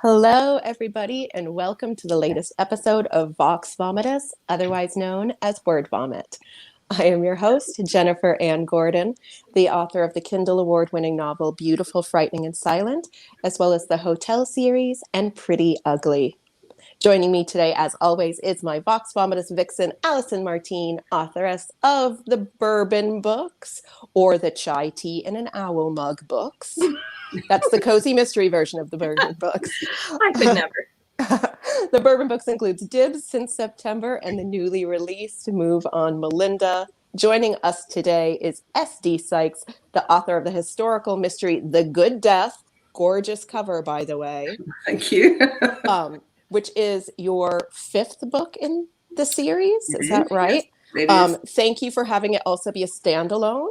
Hello, everybody, and welcome to the latest episode of Vox Vomitus, otherwise known as Word Vomit. I am your host, Jennifer Ann Gordon, the author of the Kindle Award-winning novel Beautiful, Frightening, and Silent, as well as the Hotel series and Pretty Ugly. Joining me today, as always, is my Vox Vomitus vixen, Allison Martine, authoress of the Bourbon books, or the Chai Tea in an Owl Mug books. That's the cozy mystery version of the Bourbon books. I could never. The Bourbon books includes Dibs since September and the newly released Move On Melinda. Joining us today is SD Sykes, the author of the historical mystery The Good Death. Gorgeous cover, by the way. Thank you. Which is your fifth book in the series. Is that right? Yes, it is. Thank you for having it also be a standalone.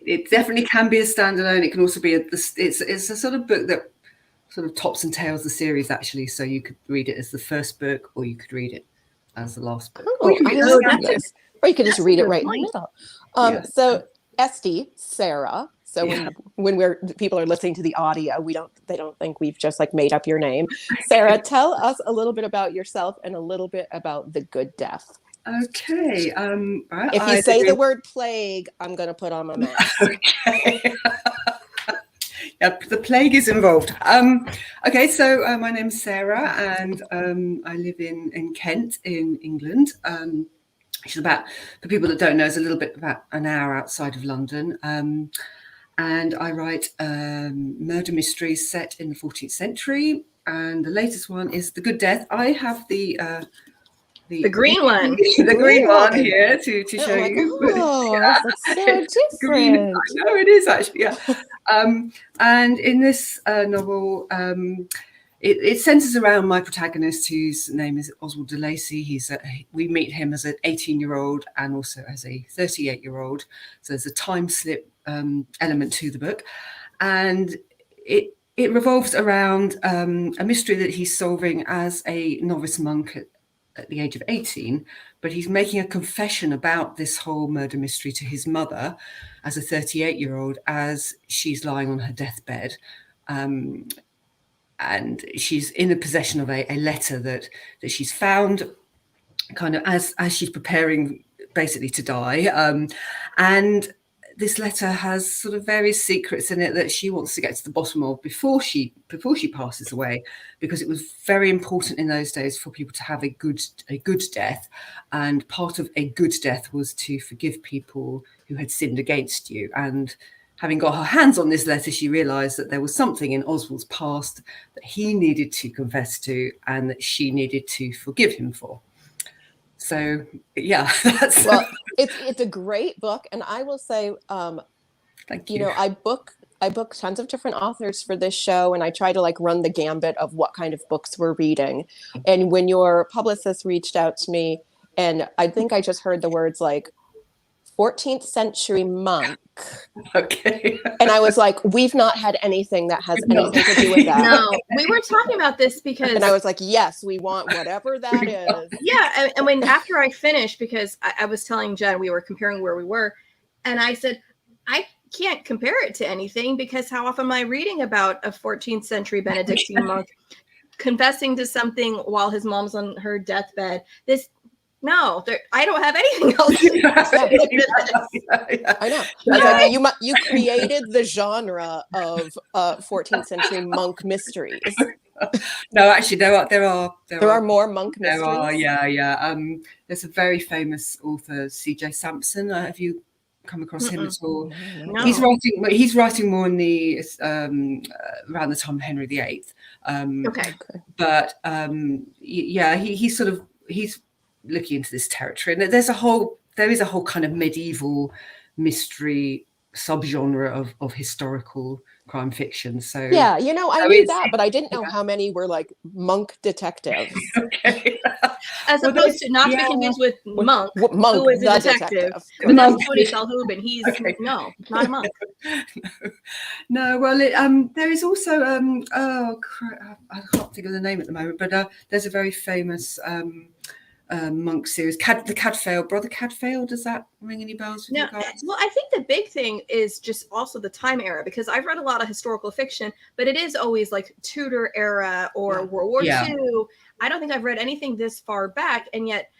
It definitely can be a standalone. It can also be it's a sort of book that sort of tops and tails the series, actually. So you could read it as the first book, or you could read it as the last book. Or you could just read it right in the middle. So SD, Sarah. So when people are listening to the audio, they don't think we've just like made up your name. Sarah, tell us a little bit about yourself and a little bit about The Good Death. Okay. If you say the word plague, I'm going to put on my mask. Okay. Yep, the plague is involved. Okay, so my name's Sarah, and I live in Kent, in England. Which is about, for people that don't know, is a little bit about an hour outside of London. And I write murder mysteries set in the 14th century. And the latest one is The Good Death. I have the green one. The green one here to show you. Oh, that's so different. Green. I know it is actually, yeah. And in this novel, it centers around my protagonist, whose name is Oswald de Lacy. We meet him as an 18-year-old and also as a 38-year-old. So there's a time slip element to the book, and it revolves around a mystery that he's solving as a novice monk at the age of 18, but he's making a confession about this whole murder mystery to his mother as a 38-year-old as she's lying on her deathbed. And she's in the possession of a letter that she's found kind of as she's preparing basically to die. And this letter has sort of various secrets in it that she wants to get to the bottom of before she passes away, because it was very important in those days for people to have a good death. And part of a good death was to forgive people who had sinned against you. And having got her hands on this letter, she realized that there was something in Oswald's past that he needed to confess to and that she needed to forgive him for. So, yeah. Well, it's a great book. And I will say, thank you. I book tons of different authors for this show, and I try to like run the gambit of what kind of books we're reading. And when your publicist reached out to me, and I think I just heard the words like 14th century monk. Okay. And I was like, we've not had anything that has anything to do with that. No, we were talking about this because... And I was like, yes, we want whatever that is. Yeah, and when after I finished, because I was telling Jen, we were comparing where we were, and I said, I can't compare it to anything because how often am I reading about a 14th century Benedictine monk confessing to something while his mom's on her deathbed? No, I don't have anything else. I know. I was like, you created the genre of 14th century monk mysteries. No, actually, there are more monk mysteries. There are, yeah. There's a very famous author, C.J. Sampson. Have you come across him at all? No. He's writing more in the around the time of Henry VIII. Okay. But he's looking into this territory, and there is a whole kind of medieval mystery subgenre of historical crime fiction. So yeah, I knew that, but I didn't know how many were like monk detectives. Okay. As opposed to not to be confused with Monk, who is a detective. But that's Tony Salhubin. He's no, not a monk. No. Well, there is also I can't think of the name at the moment, but there's a very famous monk series, the Cadfael, Brother Cadfael. Does that ring any bells with No, you guys? well, I think the big thing is just also the time era, because I've read a lot of historical fiction, but it is always like Tudor era or World War II. I don't think I've read anything this far back, and yet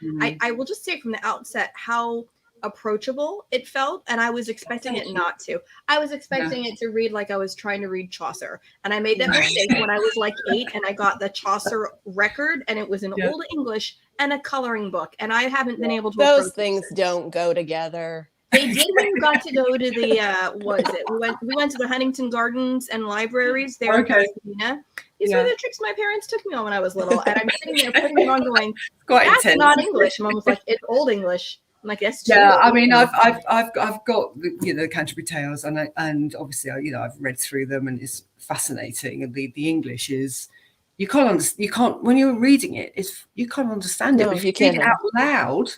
I will just say from the outset how approachable it felt, and I was expecting it not to. I was expecting it to read like I was trying to read Chaucer, and I made that mistake when I was like 8, and I got the Chaucer record, and it was in Old English and a coloring book, and I haven't been able to. Those things don't go together. They did when you got to go to the what is it? We went to the Huntington Gardens and libraries there in Pasadena. These were the tricks my parents took me on when I was little, and I'm sitting there putting it on, going, "That's not English." Mom was like, "It's Old English." I'm like, "Yes." Yeah, I mean, I've got the Canterbury Tales, and obviously I've read through them, and it's fascinating. And the English is you can't when you're reading it, you can't understand it. But if you read it out loud,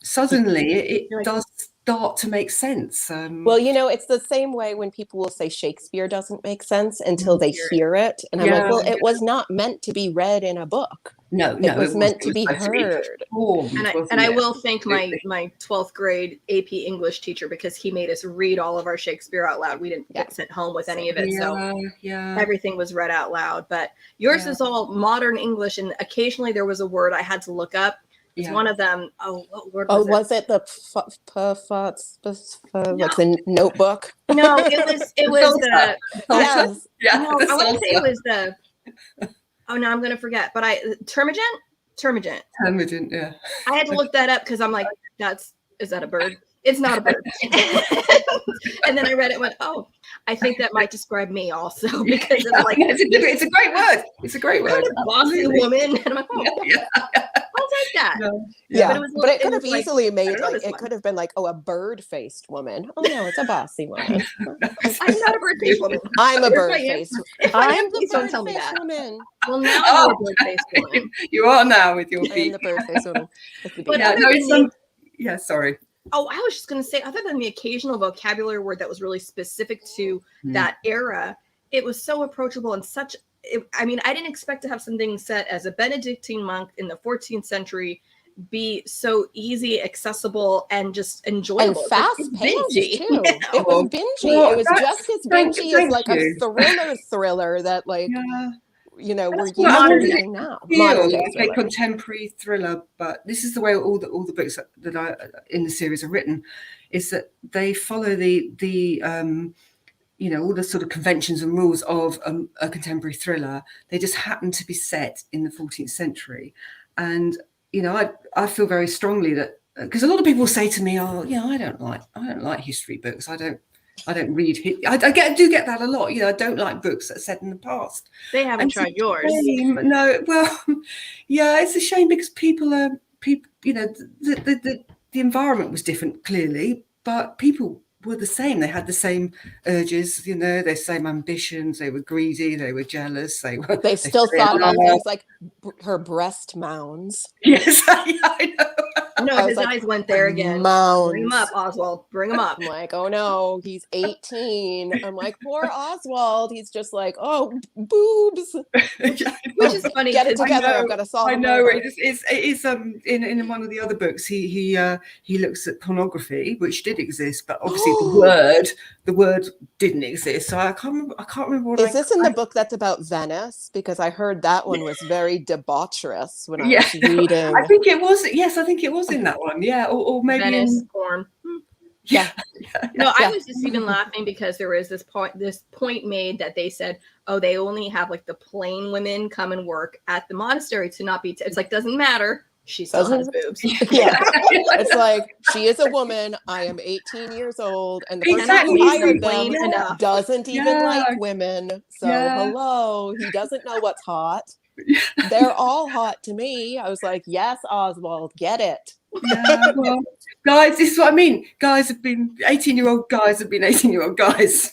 suddenly it does start to make sense. Well, it's the same way when people will say Shakespeare doesn't make sense until they hear it. And I'm like, well, it was not meant to be read in a book. No, it was meant to be heard. And I will thank my 12th grade AP English teacher, because he made us read all of our Shakespeare out loud. We didn't get sent home with any of it. So everything was read out loud. But yours is all modern English. And occasionally there was a word I had to look up. It's one of them. Oh, what word was it? Was it the like the Notebook? No, it was the yes. No, I want to say it was the. Oh no, I'm gonna forget. But Termagant. Yeah. I had to look that up because I'm like, is that a bird? It's not a bird. And then I read it and went, oh, I think that might describe me also, because it's like it's a great word. It's a great word. Bossy woman. And I'm like, oh, I'll take that. Yeah, but it could have easily made it could have been like, oh, a bird-faced woman. Oh no, it's a bossy woman. I'm not a bird-faced woman. I'm a bird-faced. I'm the bird-faced woman. Well, now I'm a bird-faced woman. You are now with your feet. I'm the bird-faced woman. But sorry. Oh, I was just going to say, other than the occasional vocabulary word that was really specific to that era, it was so approachable and I didn't expect to have something set as a Benedictine monk in the 14th century be so easy, accessible, and just enjoyable. And fast-paced, too. It was bingey. It was just as bingey as like a thriller that like... we're used to reading now. A contemporary thriller, but this is the way all the books that I in the series are written, is that they follow the all the sort of conventions and rules of a contemporary thriller. They just happen to be set in the 14th century, and I feel very strongly that, because a lot of people say to me, oh, I don't like history books. I don't read. I do get that a lot. I don't like books that are set in the past. They haven't tried yours. No, well, it's a shame, because the environment was different, clearly, but people were the same. They had the same urges, their same ambitions. They were greedy. They were jealous. They still thought about things like her breast mounds. Yes, I know. No, his eyes went there again. Mounds. Bring him up, Oswald. Bring him up. I'm like, oh no, he's 18. I'm like, poor Oswald. He's just like, oh, boobs. Which is funny. Get it together. I've got to solve it. I know. It is. In one of the other books, he looks at pornography, which did exist, but obviously the word didn't exist. So I can't remember what. Is this in the book that's about Venice? Because I heard that one was very debaucherous when I was reading. I think it was. Yes, I think it was in that one. Yeah, or maybe Venice porn. Yeah. No, I was just even laughing because there was this point made that they said, oh, they only have like the plain women come and work at the monastery to not be. It's like, doesn't matter. She still has boobs. Yeah. It's like, she is a woman. I am 18 years old. And the person who hired them doesn't even like women. So hello, he doesn't know what's hot. They're all hot to me. I was like, yes, Oswald, get it. Yeah, well, guys, this is what I mean. 18-year-old guys have been 18-year-old guys,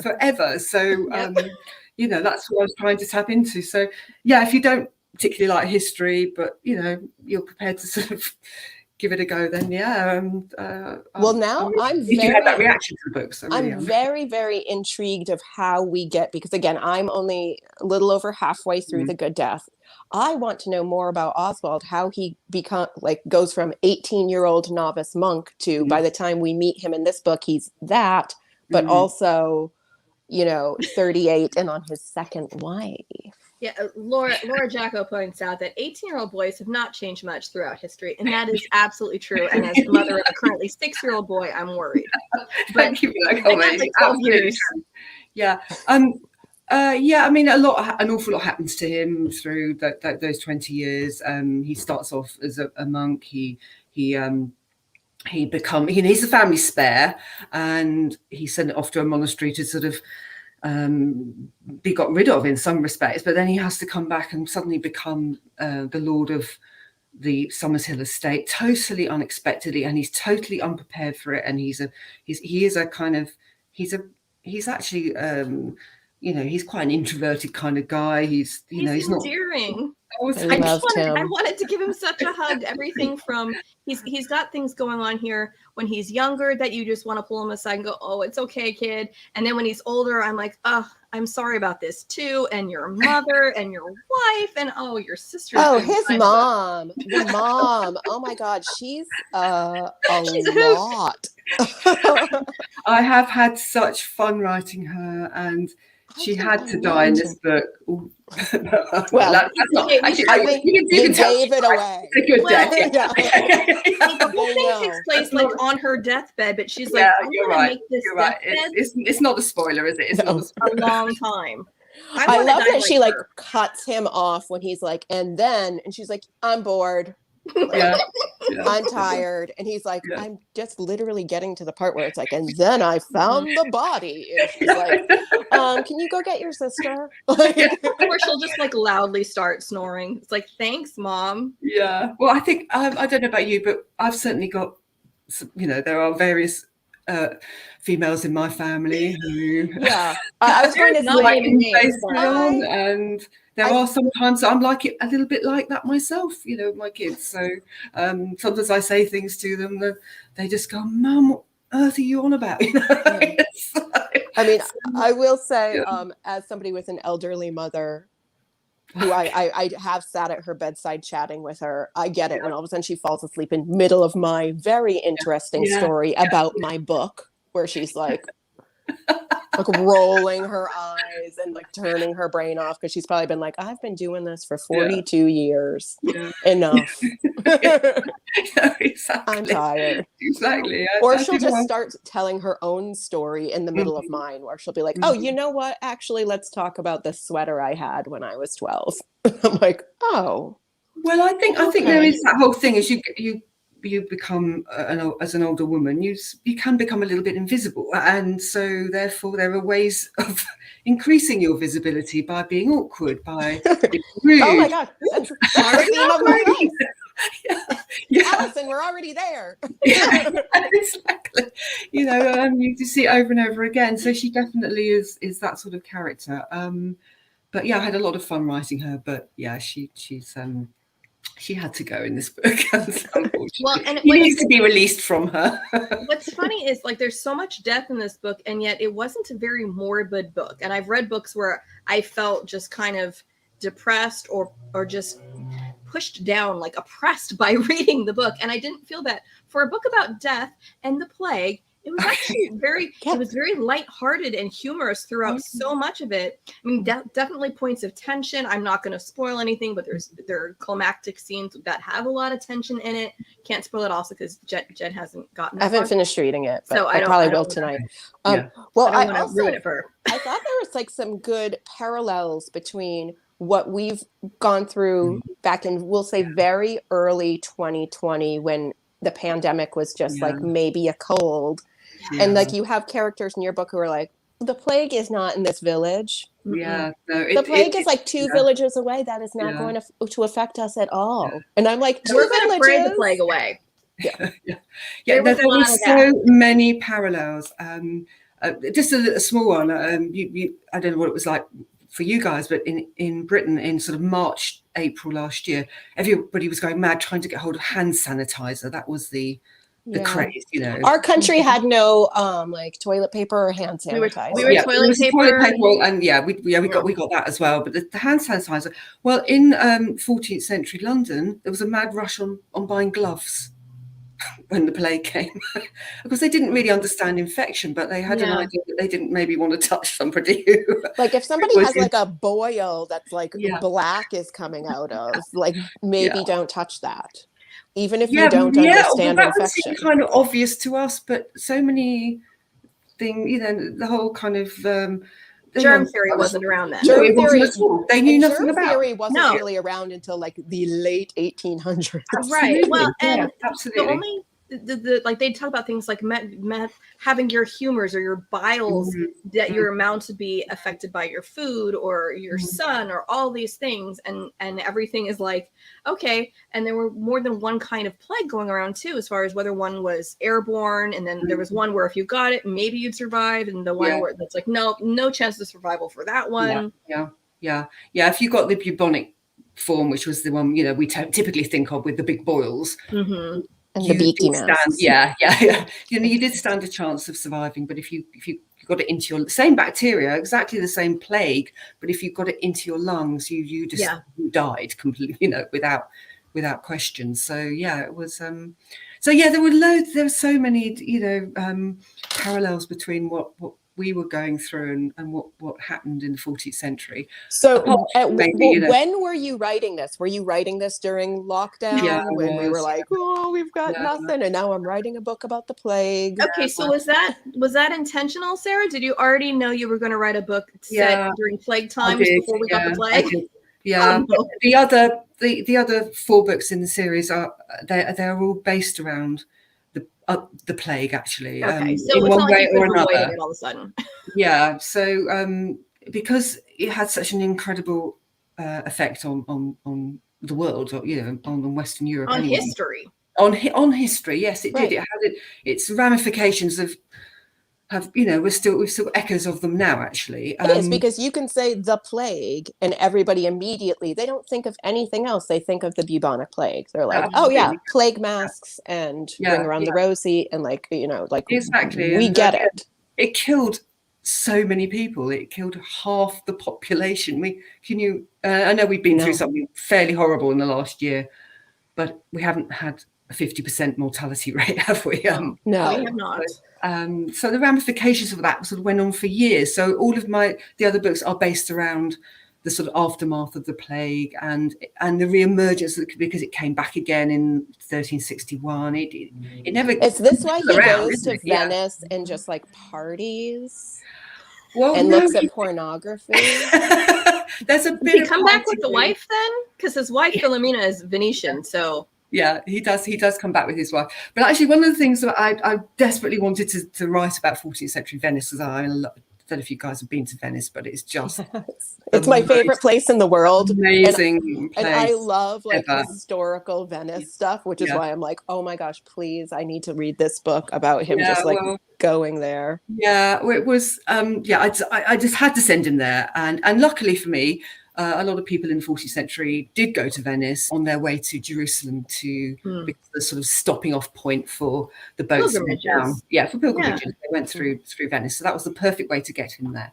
forever. So, that's what I was trying to tap into. So, if you don't particularly like history, but, you're prepared to sort of give it a go, then yeah. Well, now you had that reaction to the books. I'm very, very intrigued of how we get, because again, I'm only a little over halfway through The Good Death. I want to know more about Oswald, how he goes from 18-year-old novice monk to by the time we meet him in this book, he's that, but also, 38 and on his second wife. Yeah, Laura Jacko points out that 18-year-old boys have not changed much throughout history, and that is absolutely true. And as the mother of a currently 6-year-old boy, I'm worried. Thank you for that comment. Absolutely true. Yeah. I mean, an awful lot happens to him through those 20 years. He starts off as a monk. He's a family spare, and he's sent off to a monastery to sort of be got rid of in some respects, but then he has to come back and suddenly become the lord of the Somers Hill estate, totally unexpectedly, and he's totally unprepared for it. And he's actually he's quite an introverted kind of guy. He's endearing. I wanted to give him such a hug. Everything from he's got things going on here when he's younger that you just want to pull him aside and go, oh, it's okay, kid. And then when he's older, I'm like, oh, I'm sorry about this too. And your mother and your wife and your sister. Oh, his mom. The mom. Oh my God, she's a lot. I have had such fun writing her, and she had to die in this book. Well, that's not. Actually, I think you gave it away. It's a good death. The whole thing takes place on her deathbed, but she's like, "You're right. You're right. It's not a spoiler, is it? It's not a long time." I love that she cuts him off when he's like, and she's like, "I'm bored." I'm tired, and he's like, I'm just literally getting to the part where it's like, and then I found the body, and she's like, can you go get your sister? Or she'll just loudly start snoring. It's like, thanks, Mom. Yeah. Well, I think I don't know about you, but I've certainly got there are various females in my family who I was going to say and there are sometimes I'm like it a little bit like that myself, my kids. So sometimes I say things to them that they just go, Mum, what earth are you on about? I mean, I will say, as somebody with an elderly mother who I have sat at her bedside chatting with her, I get it when all of a sudden she falls asleep in middle of my very interesting story about my book, where she's like rolling her eyes and turning her brain off, because she's probably been like, I've been doing this for 42 years. Enough. Exactly. I'm tired. Exactly. Or she'll just start telling her own story in the middle of mine, where she'll be like, oh, you know what? Actually, let's talk about this sweater I had when I was 12. I'm like, oh. Well, I think there is that whole thing as you become as an older woman, you can become a little bit invisible, and so therefore there are ways of increasing your visibility by being awkward, by being rude. Oh my God, that's the theme of my life. Allison, we're already there. Exactly. You see it over and over again. So she definitely is that sort of character. But I had a lot of fun writing her. But she had to go in this book. Unfortunately, he needs to be released from her. What's funny is there's so much death in this book, and yet it wasn't a very morbid book. And I've read books where I felt just kind of depressed or just pushed down, oppressed by reading the book. And I didn't feel that for a book about death and the plague. It was actually it was very lighthearted and humorous throughout so much of it. I mean, definitely points of tension. I'm not going to spoil anything, but there are climactic scenes that have a lot of tension in it. Can't spoil it also because Jen hasn't gotten I haven't finished reading it, but so I probably will tonight. Well, I also ruin it for her. I thought there was some good parallels between what we've gone through back in, we'll say, very early 2020, when the pandemic was just maybe a cold. And you have characters in your book who are like, the plague is not in this village. The plague is 2 villages away. That is not going to affect us at all. And I'm like, 2 we're villages. Gonna pray the plague away. There were so many parallels. Just a small one. I don't know what it was like for you guys, but in Britain in sort of March, April last year, everybody was going mad trying to get hold of hand sanitizer. That was the craze, you know. Our country had no like toilet paper or hand sanitizer. We were toilet paper, and we got that as well. But the hand sanitizer. Well, in 14th century London, there was a mad rush on buying gloves when the plague came, because they didn't really understand infection, but they had an idea that they didn't maybe want to touch somebody who, like if somebody has like a boil that's like black is coming out of, like maybe don't touch that. Even if you don't understand that infection. would seem kind of obvious to us, but so many things, you know, the whole kind of germ theory wasn't around then. Germ theory, they knew nothing about. Germ theory wasn't really around until like the late 1800s. Right. Well, and absolutely. The only like they talk about things like having your humors or your biles that you're amount to be affected by your food or your sun or all these things, and everything is like okay. And there were more than one kind of plague going around too, as far as whether one was airborne, and then there was one where if you got it maybe you'd survive, and the one where that's like no chance of survival for that one. Yeah. If you got the bubonic form, which was the one, you know, we typically think of with the big boils. And the beaky masks. Yeah. You know, you did stand a chance of surviving, but if you got it into your same bacteria, exactly the same plague, but if you got it into your lungs, you just you died completely, you know, without question. So it was. There were so many, you know, parallels between what we were going through and what happened in the 14th century. So when were you writing this? Were you writing this during lockdown when we were like, oh, we've got nothing, and now I'm writing a book about the plague? Okay, so was that intentional, Sarah? Did you already know you were going to write a book set during plague times before we got the plague? Yeah. Oh, no. The other 4 books in the series they're all based around the plague, actually. Okay, so in it's one not way like you or could another. avoid it all of a sudden. Yeah. So because it had such an incredible effect on the world, or, you know, on Western Europe, on history. On history, yes, it did. It had its ramifications have, you know, we've still echoes of them now, actually. It is, because you can say the plague and everybody immediately, they don't think of anything else. They think of the bubonic plague. They're like, plague masks and bring around the rosy, and like, you know, like exactly, we get it. It killed so many people. It killed half the population. I know we've been through something fairly horrible in the last year, but we haven't had a 50% mortality rate, have we? No, we have not. So the ramifications of that sort of went on for years. So all of the other books are based around the sort of aftermath of the plague and the re-emergence, because it came back again in 1361. It never. Is this why he goes to Venice and just like parties? Well, and looks at pornography. There's a bit. Did he come back with the wife then? Because his wife Philomena is Venetian, so. Yeah, he does come back with his wife. But actually, one of the things that I desperately wanted to write about 14th century Venice, because I don't know if you guys have been to Venice, but it's just it's my favorite place in the world. Amazing place. And I love like historical Venice stuff, which is why I'm like, oh my gosh, please, I need to read this book about him going there. Yeah, it was I just had to send him there, and luckily for me, a lot of people in the 14th century did go to Venice on their way to Jerusalem to be the sort of stopping off point for the boats down. Yeah, for pilgrimages. Yeah. They went through Venice. So that was the perfect way to get him there.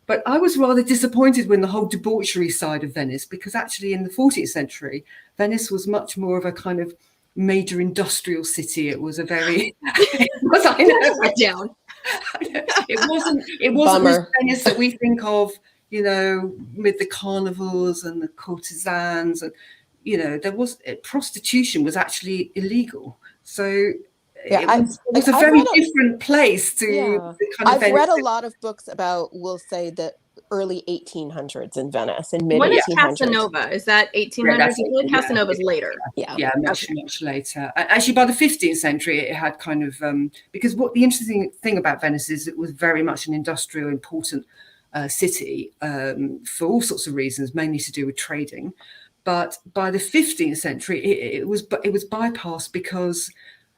But I was rather disappointed when the whole debauchery side of Venice, because actually in the 14th century, Venice was much more of a kind of major industrial city. It was a very it wasn't the Venice that we think of, you know, with the carnivals and the courtesans, and you know, prostitution was actually illegal. So it was a very different place to the kind of. I've read a lot of books about, we'll say, the early 1800s in Venice and mid 1800s. When is Casanova? Is that 1800s? Casanova's later. Much later. Actually, by the 15th century, it had kind of because what the interesting thing about Venice is it was very much an industrial, important city for all sorts of reasons, mainly to do with trading. But by the 15th century, it was bypassed because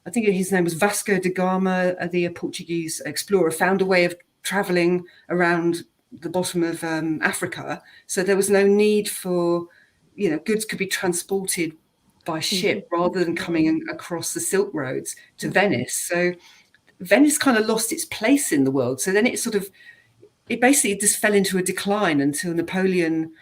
I think his name was Vasco da Gama, the Portuguese explorer, found a way of traveling around the bottom of Africa, so there was no need for, goods could be transported by ship rather than coming across the Silk Roads to Venice. So Venice kind of lost its place in the world. So then it basically just fell into a decline until Napoleon,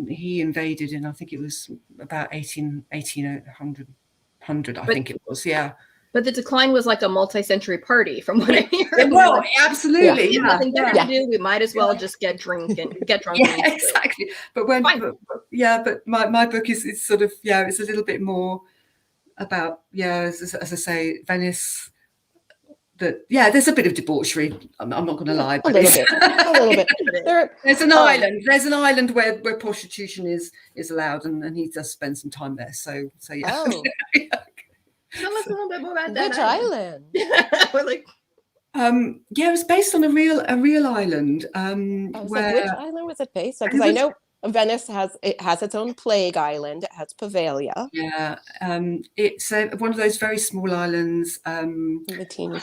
he invaded in, I think it was about 1800, I think it was, yeah. But the decline was like a multi-century party, from what I hear. Well, absolutely. Yeah. Nothing better to do. We might as well just get drunk. Yeah, exactly. But my book is sort of, it's a little bit more about, as I say, Venice. There's a bit of debauchery. I'm not going to lie. A little bit. There's an island. There's an island where prostitution is allowed, and he does spend some time there. So yeah. Oh. Tell us a little bit more about that. Which island? We're like, it was based on a real island. Which island was it based on? Because I know Venice has its own plague island. It has Poveglia. Yeah, it's one of those very small islands. The teeny.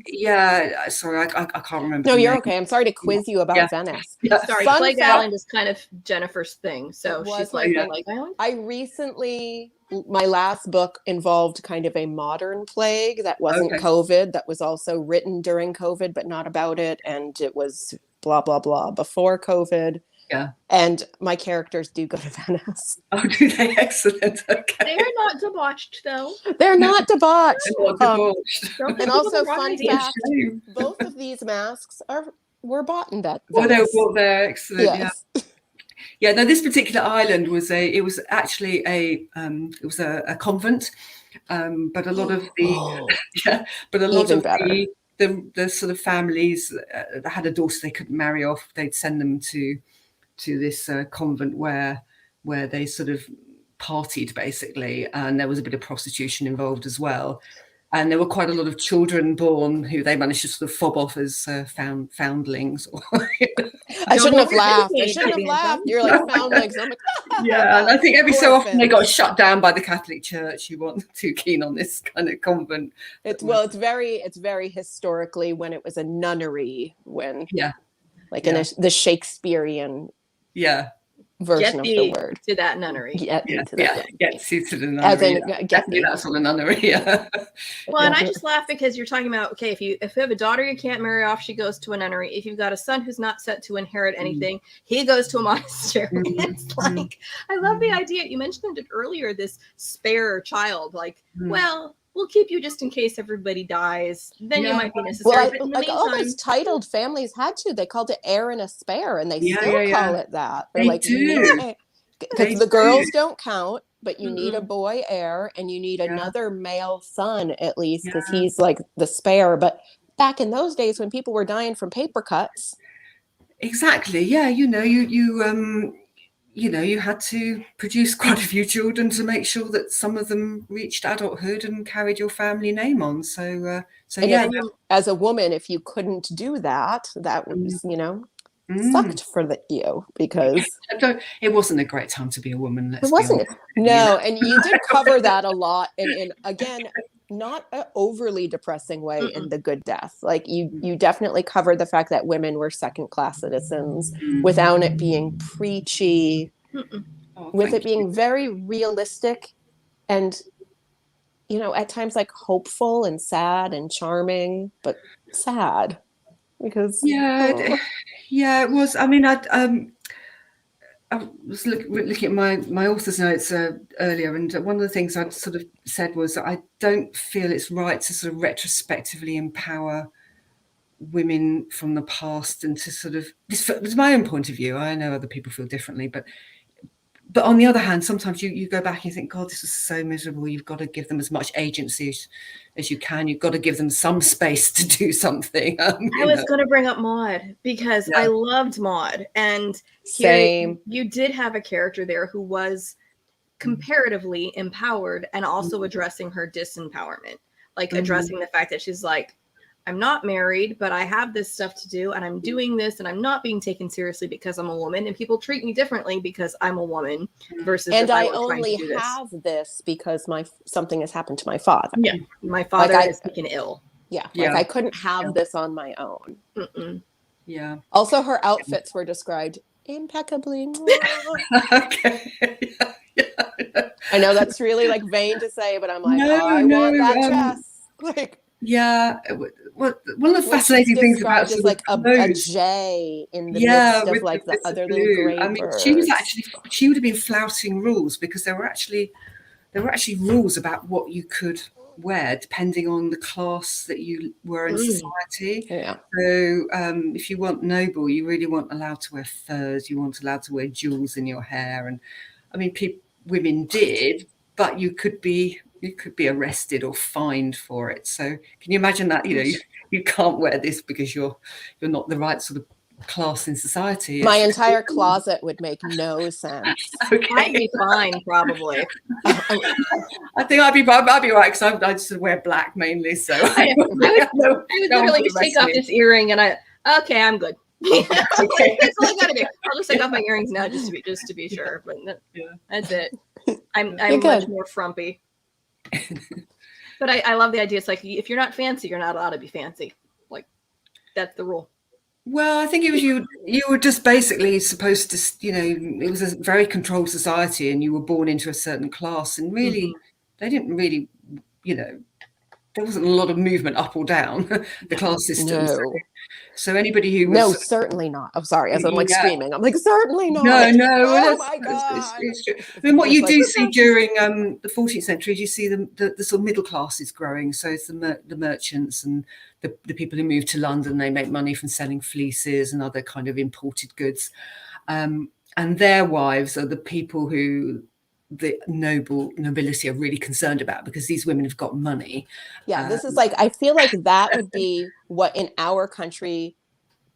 Yeah, sorry, I can't remember. No, you're okay. I'm sorry to quiz you about Venice. Yeah. Sorry, Plague Island is kind of Jennifer's thing, so she's like, Plague Island. I recently, my last book involved kind of a modern plague that wasn't COVID, that was also written during COVID, but not about it, and it was blah blah blah before COVID. Yeah. And my characters do go to Venice. Oh, do they? Excellent. Okay. They're not debauched, though. They're not debauched. They're not debauched. And also, fun fact, both of these masks were bought in Venice. Well, they were bought there. Excellent. Yes. Yeah. No, this particular island was actually a convent, but a lot of the sort of families that had a daughter they couldn't marry off, they'd send them to this convent where they sort of partied basically, and there was a bit of prostitution involved as well, and there were quite a lot of children born who they managed to sort of fob off as foundlings. I shouldn't have laughed. You're like foundlings. I'm like, yeah, and I think every so often they got shut down by the Catholic Church who weren't too keen on this kind of convent. It's very historically when it was a nunnery, when in the Shakespearean version of the word. To that nunnery. Get you to the nunnery. That's what a nunnery. Yeah. Well, and I just laugh because you're talking about, okay, if you have a daughter you can't marry off, she goes to a nunnery. If you've got a son who's not set to inherit anything, he goes to a monastery. It's like, I love the idea. You mentioned it earlier, this spare child, like, well, we'll keep you just in case everybody dies. Then you might be necessary. Well, all those titled families had to. They called it heir and a spare, and they still call it that. They're like, because the girls don't count, but you need a boy heir, and you need another male son at least, because he's like the spare. But back in those days, when people were dying from paper cuts, exactly. Yeah, you had to produce quite a few children to make sure that some of them reached adulthood and carried your family name on. So as a woman, if you couldn't do that, that was, sucked for you, because it wasn't a great time to be a woman. It wasn't. No, and you did cover that a lot, and again, not an overly depressing way in The Good Death. Like you definitely covered the fact that women were second-class citizens without it being preachy, with it being very realistic and, at times like hopeful and sad and charming, but sad because it was. I mean, I was looking at my author's notes earlier, and one of the things I'd sort of said was that I don't feel it's right to sort of retrospectively empower women from the past, and to sort of, this was my own point of view. I know other people feel differently, but on the other hand, sometimes you go back and you think, God, this was so miserable. You've got to give them as much agency as you can. You've got to give them some space to do something. I was going to bring up Maud, because I loved Maud, and you did have a character there who was comparatively empowered and also addressing her disempowerment, like addressing the fact that she's like, I'm not married, but I have this stuff to do, and I'm doing this, and I'm not being taken seriously because I'm a woman, and people treat me differently because I'm a woman versus. And I only have this because something has happened to my father. Yeah, my father is taken ill. Yeah, like I couldn't have this on my own. Yeah. Also, her outfits were described impeccably. Okay. Yeah. I know that's really like vain to say, but I'm like, No, I no, want that dress. Like, yeah. One of the when she's fascinating things about described as sort of like a clothes, J in the yeah, midst of with like the bits of other little blue. gray I mean, birds. she would have been flouting rules because there were actually rules about what you could wear depending on the class that you were in society. Yeah. So if you want noble, you really weren't allowed to wear furs. You weren't allowed to wear jewels in your hair. And I mean, women did, but you could be arrested or fined for it. So can you imagine that? You know, you can't wear this because you're not the right sort of class in society. My entire closet would make no sense. Okay. I'd be fine, probably. I think I'd be right because I just wear black mainly. So I would literally just take off this earring and I'm good. That's all I gotta do. I'll just take off my earrings now just to be sure. But that's it. I'm much more frumpy. But I love the idea. It's like if you're not fancy, you're not allowed to be fancy. Like that's the rule. Well, I think it was you were just basically supposed to, it was a very controlled society and you were born into a certain class and really, they didn't really, there wasn't a lot of movement up or down the class system. No. So anybody who was... No, certainly not. I'm sorry. As I'm like screaming, I'm like, certainly not. No. Oh my God. It's true. I mean, what you do see during the 14th century is you see the sort of middle classes growing. So it's the merchants and the people who move to London, they make money from selling fleeces and other kind of imported goods. And their wives are the people who the nobility are really concerned about because these women have got money. Yeah, this is like, I feel like that would be what in our country,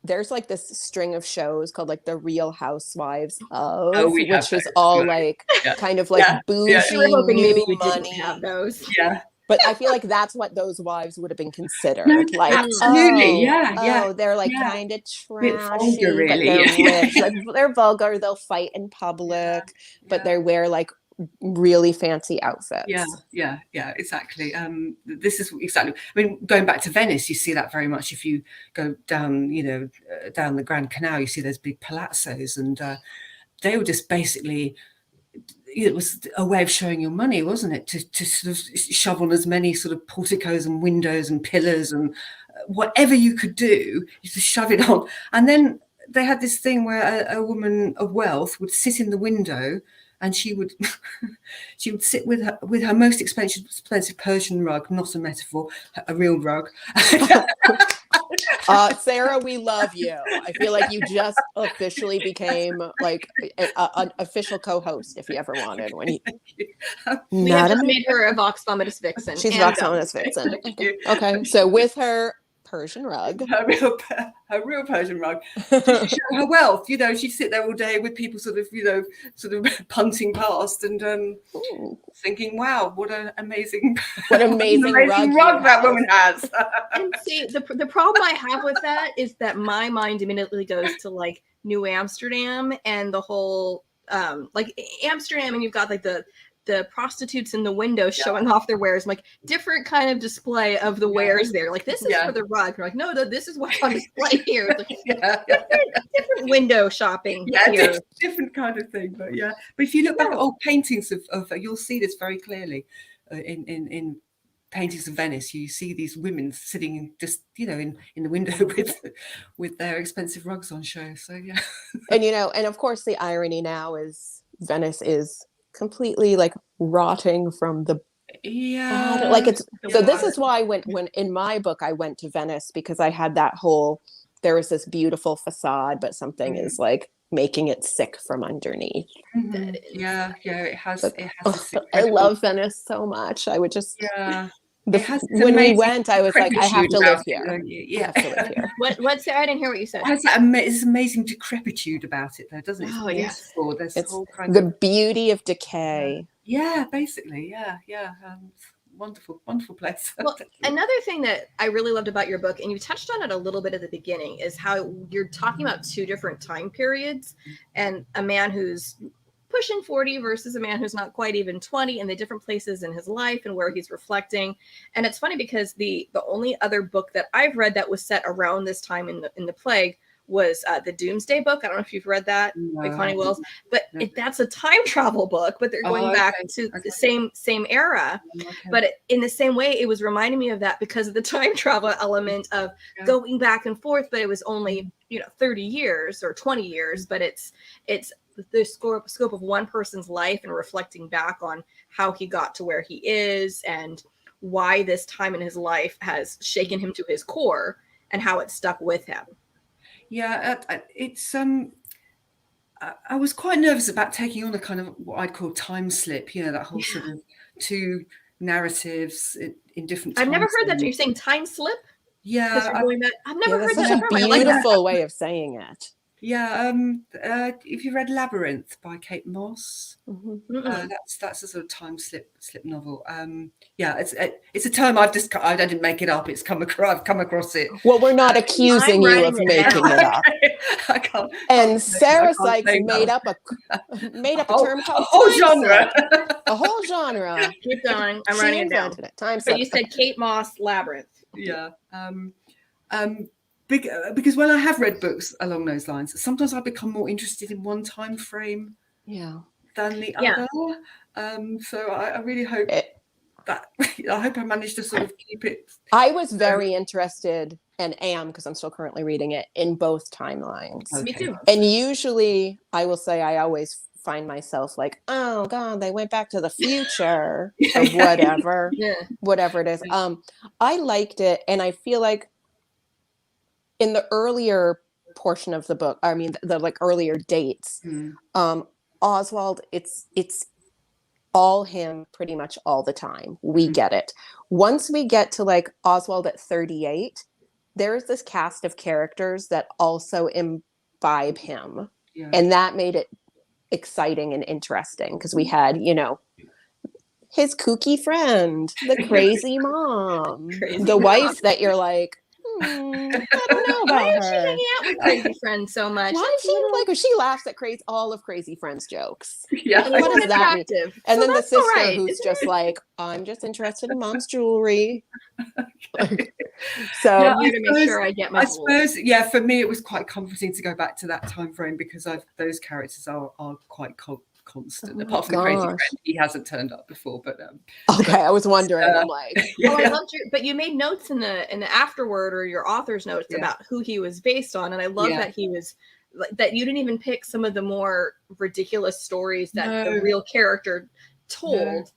there's like this string of shows called like the Real Housewives of, which is all like kind of like bougie, new money. Have those. Yeah. But I feel like that's what those wives would have been considered. No, like, absolutely, they're like kind of trashy, vulgar, really. But they're rich. Like, they're vulgar. They'll fight in public, but they wear like really fancy outfits. Yeah, exactly. This is exactly. I mean, going back to Venice, you see that very much. If you go down, down the Grand Canal, you see those big palazzos, and they were just basically. It was a way of showing your money, wasn't it? To sort of shove on as many sort of porticos and windows and pillars and whatever you could do, you just shove it on. And then they had this thing where a woman of wealth would sit in the window and she would sit with her most expensive Persian rug, not a metaphor, a real rug. Sarah, we love you. I feel like you just officially became like an official co-host if you ever wanted. We have just made her a Vox Vomitus Vixen. She's Vox Vomitus Vixen. Okay, so with her Persian rug, her real Persian rug, to show her wealth. She'd sit there all day with people sort of punting past and thinking, "Wow, what an amazing rug that woman has." And see, the problem I have with that is that my mind immediately goes to like New Amsterdam and the whole like Amsterdam, and you've got like the prostitutes in the window showing off their wares, like different kind of display of the wares there. Like this is for the rug. We're like, no, this is what's on display here. It's like, different window shopping. Here. Different kind of thing. But if you look back at old paintings of you'll see this very clearly in paintings of Venice. You see these women sitting just in the window with their expensive rugs on show. So and and of course the irony now is Venice is completely like rotting from the like it's so this is why when in my book I went to Venice, because I had that whole, there was this beautiful facade but something is like making it sick from underneath. It has I love Venice so much. I would just when we went, I was like, I have to live here. I have to live here. What's I didn't hear what you said. It has this amazing decrepitude about it, though, doesn't it? Oh yes. There's whole kind the beauty of decay. Basically, wonderful place. Well, another thing that I really loved about your book, and you touched on it a little bit at the beginning, is how you're talking about two different time periods, and a man who's pushing 40 versus a man who's not quite even 20, and the different places in his life and where he's reflecting. And it's funny because the only other book that I've read that was set around this time in the plague was the Doomsday Book. I don't know if you've read that, by Connie Wills, but that's a time travel book, but they're going back to the same era. But in the same way, it was reminding me of that because of the time travel element of going back and forth, but it was only 30 years or 20 years, but it's the scope of one person's life and reflecting back on how he got to where he is and why this time in his life has shaken him to his core and how it stuck with him. Yeah, it's I was quite nervous about taking on a kind of what I'd call time slip, that whole sort of two narratives in different I've never heard that. You're saying time slip? Yeah. I've never heard that. That's a beautiful way of saying it. Yeah, if you read Labyrinth by Kate Moss, that's a sort of time slip novel. Yeah, it's a term I didn't make it up. I've come across it. Well, we're not accusing you of making it up. I can't. And Sarah Sykes made up a term called a whole genre. A whole genre. Keep going. I'm writing it down. Time but you said Kate Moss, Labyrinth. Yeah. Because when I have read books along those lines, sometimes I become more interested in one time frame than the other. So I really hope I managed to sort of keep it. I was very interested and am, because I'm still currently reading it, in both timelines. Me too. And usually I will say I always find myself like, oh God, they went back to the future or whatever, whatever it is. I liked it, and I feel like in the earlier portion of the book, I mean, the like earlier dates, Oswald, it's all him pretty much all the time. We get it. Once we get to like Oswald at 38, there's this cast of characters that also imbibe him. Yeah. And that made it exciting and interesting because we had, his kooky friend, the crazy mom, the wife that you're like, I don't know about her. Why is she hanging out with Crazy Friends so much? Why does she like her? She laughs at all of Crazy Friends jokes. Yeah, what does that mean? And so then the sister who's just like, I'm just interested in mom's jewelry. So I'm here to make sure I get my. I suppose, for me it was quite comforting to go back to that time frame because those characters are quite constant. Apart from the crazy friend, he hasn't turned up before. But okay, I was wondering. I'm like, I loved but you made notes in the afterword or your author's notes about who he was based on, and I love that he was that you didn't even pick some of the more ridiculous stories that the real character told.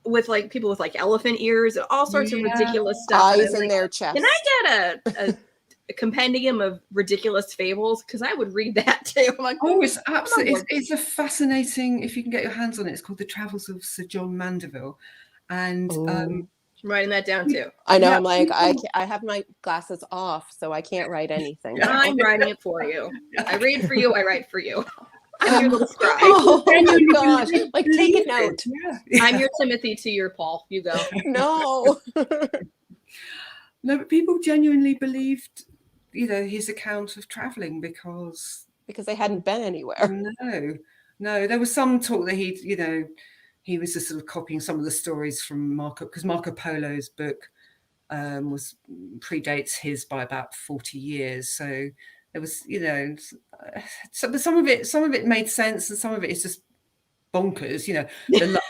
With like people with like elephant ears and all sorts of ridiculous stuff. Eyes in their chest. Can I get a compendium of ridiculous fables? Because I would read that too. I'm like, it's absolutely. It's a fascinating. If you can get your hands on it, it's called The Travels of Sir John Mandeville, and I'm writing that down too. I know. I'm like, I have my glasses off, so I can't write anything. I'm writing it for you. I read for you. I write for you. I'm your little scribe. Oh my gosh! Like, take a note. I'm your Timothy to your Paul. You go. No. No, but people genuinely believed, his account of traveling because they hadn't been anywhere. No. There was some talk that he was just sort of copying some of the stories from Marco Polo's book predates his by about 40 years. So there was, some of it made sense, and some of it is just bonkers.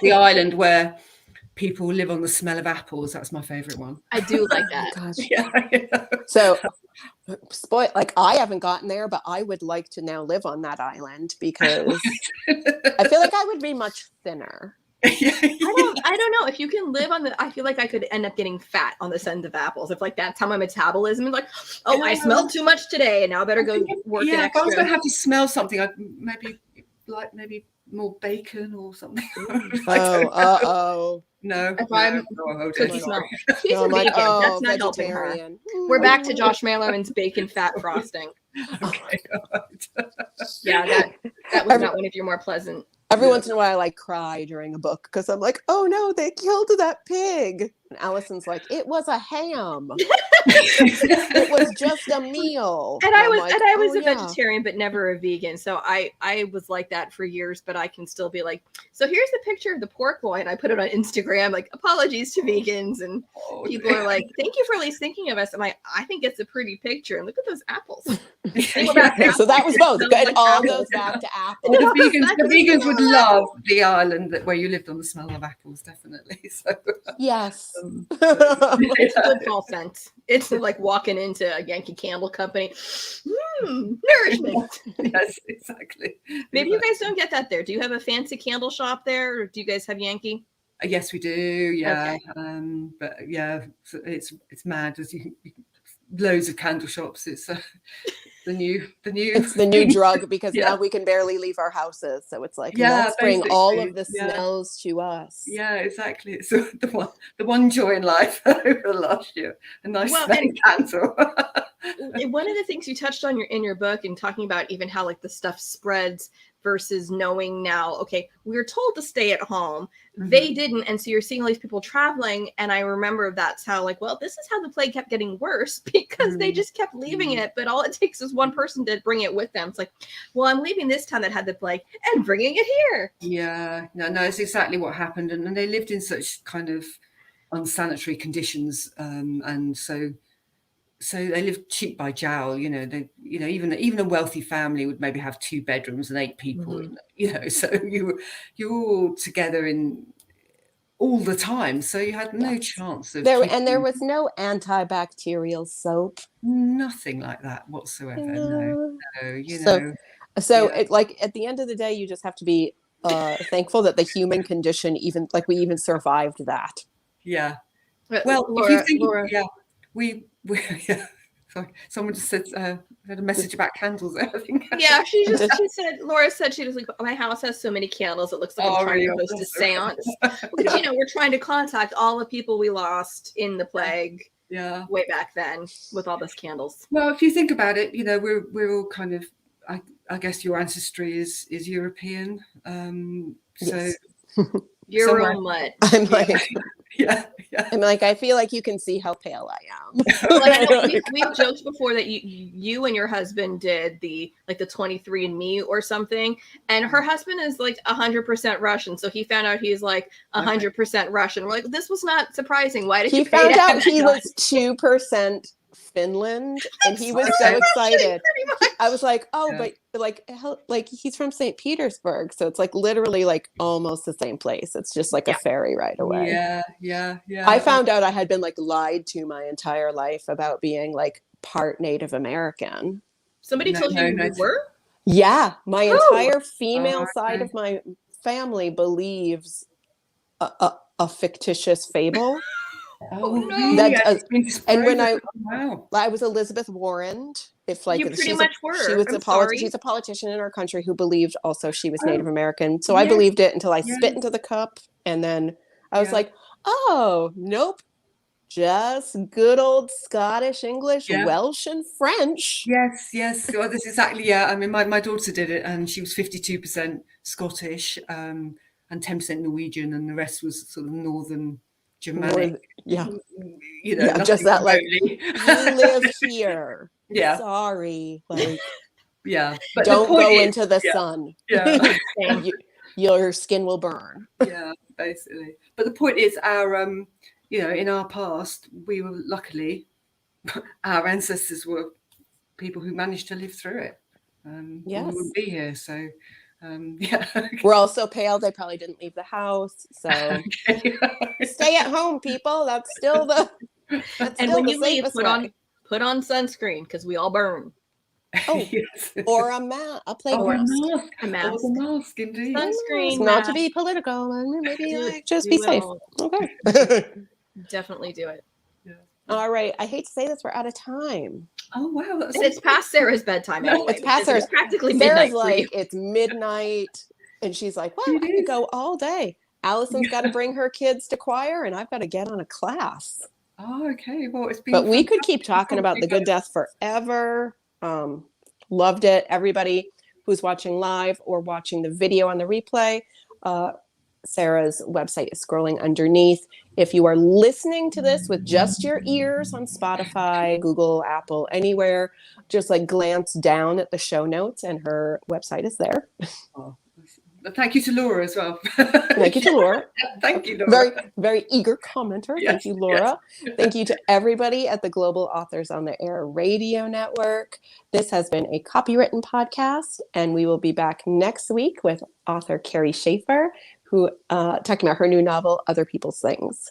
The island where people live on the smell of apples. That's my favorite one. I do like that. Gosh. So, I haven't gotten there, but I would like to now live on that island because I feel like I would be much thinner. I don't know if you can live on I feel like I could end up getting fat on the scent of apples if that's how my metabolism is. Like, I smelled too much today and now I better go work an extra. If I was going to have to smell something, I'd maybe more bacon or something. No. If I'm cookie smell. No, I'm like, that's not helping her. We're back to Josh Merloman's bacon fat frosting. Okay. That was not one of your more pleasant. Every once in a while, I cry during a book because I'm like, oh no, they killed that pig. And Allison's like, it was a ham. It was just a meal. And I was like, a vegetarian, but never a vegan. So I was like that for years, but I can still be like, so here's the picture of the pork loin. I put it on Instagram, like, apologies to vegans. And people are like, thank you for at least thinking of us. I'm like, I think it's a pretty picture. And look at those apples. So that was both. It all goes back to apples. The vegans would love the island where you lived on the smell of apples, definitely. So yes. It's a good fall scent. It's like walking into a Yankee Candle Company. Nourishment. Yes, exactly. Maybe you guys don't get that there. Do you have a fancy candle shop there, or do you guys have Yankee? Yes, we do. Yeah, okay. But yeah, it's mad. As you loads of candle shops. It's the new. It's the new drug because now we can barely leave our houses. So it's like, let's bring all of the smells to us. Yeah, exactly. It's the one joy in life over the last year. A nice smelling candle. One of the things you touched on in your book and talking about even how like the stuff spreads versus knowing now, okay, we were told to stay at home. They didn't. And so you're seeing all these people traveling. And I remember that's how like, well, this is how the plague kept getting worse because they just kept leaving it. But all it takes is one person to bring it with them. It's like, well, I'm leaving this town that had the plague and bringing it here. Yeah, no, it's exactly what happened. And they lived in such kind of unsanitary conditions. And so they lived cheek by jowl, even a wealthy family would maybe have 2 bedrooms and 8 people, so you're all together in all the time. So you had no chance of there was no antibacterial soap. Nothing like that whatsoever. No, It, like at the end of the day, you just have to be thankful that the human condition we even survived that. Yeah. Well, Laura, Sorry, someone just said had a message about candles there, I think. Yeah, Laura said she was like, my house has so many candles, it looks like I'm trying to host a seance. Because we're trying to contact all the people we lost in the plague way back then with all those candles. Well, if you think about it, we're all kind of, I guess your ancestry is European. So you're real mutt. I'm like yeah. I'm like, I feel like you can see how pale I am. Well, I know we've joked before that you and your husband did the 23andMe or something, and her husband is like 100% Russian, so he found out he's like 100% Russian. We're like, this was not surprising. Why did he you found out he was 2% Finland, and he was so excited. I was like, but like he's from St. Petersburg, so it's like literally like almost the same place. It's just like a ferry ride away. Yeah. I found out I had been like lied to my entire life about being like part Native American. Somebody told you you were? Yeah, my entire female side of my family believes a fictitious fable. And when I was Elizabeth Warren, if like you pretty much were. She's a politician in our country who believed also she was Native American. So I believed it until I spit into the cup, and then I was like, oh nope, just good old Scottish, English, Welsh, and French. Yes. Well, this is exactly I mean, my daughter did it, and she was 52% Scottish, and 10% Norwegian, and the rest was sort of Northern Germanic. Just that like you live here. Sorry, like but don't go into the sun. Your skin will burn. Basically. But the point is, our in our past, we were luckily our ancestors were people who managed to live through it. We wouldn't be here, so. We're all so pale they probably didn't leave the house, so stay at home, people. That's still when you leave, put on sunscreen because we all burn. Or a mask, a mask, indeed. Sunscreen, not to be political, maybe just be safe. Okay. Definitely do it. All right, I hate to say this, we're out of time. Oh wow, it's past Sarah's bedtime. Anyway. It's past Sarah's. It's practically midnight. Sarah's like, it's midnight, and she's like, well, I could go all day. Allison's got to bring her kids to choir, and I've got to get on a class. Oh, okay. Well, it's been. But we could keep talking about the Good Death forever. Loved it. Everybody who's watching live or watching the video on the replay, Sarah's website is scrolling underneath. If you are listening to this with just your ears on Spotify, Google, Apple, anywhere, just like glance down at the show notes and her website is there. Oh, thank you to Laura as well. Thank you to Laura. Thank you, Laura. Very, very eager commenter. Yes, Thank you, Laura. yes. Thank you to everybody at the Global Authors on the Air Radio Network. This has been a copywritten podcast, and we will be back next week with author Carrie Schaefer, who talking about her new novel, Other People's Things.